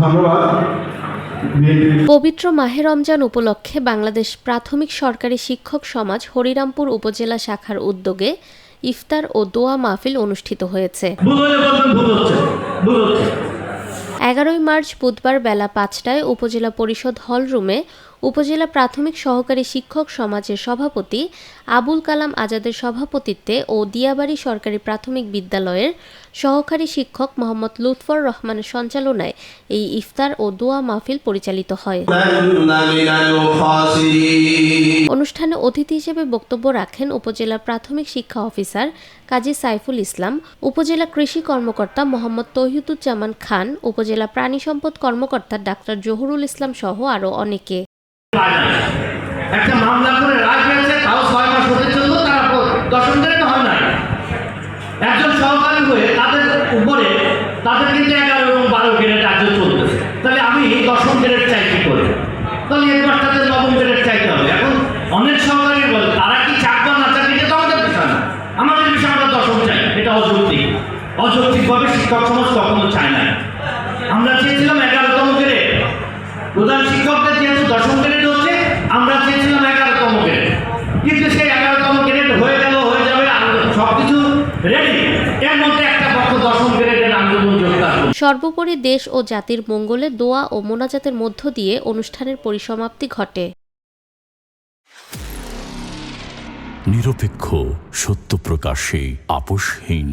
ধন্যবাদ। পবিত্র মাহে রমজান উপলক্ষে বাংলাদেশ প্রাথমিক সরকারি শিক্ষক সমাজ হরিরামপুর উপজেলা শাখার উদ্যোগে ইফতার ও দোয়া মাহফিল অনুষ্ঠিত হয়েছে। 11 মার্চ বুধবার বেলা 5টায় উপজেলা পরিষদ হল রুমে উপজেলা প্রাথমিক সহকারী শিক্ষক সমাজের সভাপতি আবুল কালাম আজাদের সভাপতিত্বে ও দিয়াবাড়ি সরকারি প্রাথমিক বিদ্যালয়ের সহকারী শিক্ষক মোহাম্মদ লুৎফর রহমানের সঞ্চালনায় এই ইফতার ও দোয়া মাহফিল পরিচালিত হয়। অনুষ্ঠানে অতিথি হিসেবে বক্তব্য রাখেন উপজেলা প্রাথমিক শিক্ষা অফিসার কাজী সাইফুল ইসলাম, উপজেলা কৃষি কর্মকর্তা মোহাম্মদ তৌহিদুজ্জামান খান, উপজেলা প্রাণী সম্পদ কর্মকর্তা ডাক্তার জহুরুল ইসলাম সহ আরও অনেকে। একটা মামলা করে রায় পেয়েছে, তাও 6 মাস হতে চলল, তারা দশম গ্রেড হয় নাই। একজন সহকারী হয়ে তাদের উপরে তাদের কিন্তু 11 এবং 12 গ্রেড রাজ্য চলতেছে। তাহলে আমি দশম গ্রেড চাই কি করে? তাহলে একবার তাদের নবম গ্রেড চাইতে হবে। এখন অনেক সহকারী বলে তারা কি চাকবা না চাকরি, এটা আমাদের বিষয় না, আমাদের বিষয় আমরা দশম চাই। এটা অযৌক্তিক। অযৌক্তিকভাবে শিক্ষক সমাজ কখনো চায় না। আমরা চেয়েছিলাম 11তম গ্রেড, প্রধান শিক্ষকদের যেহেতু দশম গ্রেড হচ্ছে, আমরা চেয়েছিলাম 11তম গ্রেড, কিন্তু সেই 11তম গ্রেড হয়ে গেল, হয়ে যাবে, সবকিছু রেডি, এর মধ্যে একটা পক্ষ দশম গ্রেডের আন্দোলন যোগদান। সর্বোপরি দেশ ও জাতির মঙ্গলে দোয়া ও মোনাজাতের মধ্য দিয়ে অনুষ্ঠানের পরিসমাপ্তি ঘটে। নিরপেক্ষ, সত্য প্রকাশে আপোষহীন।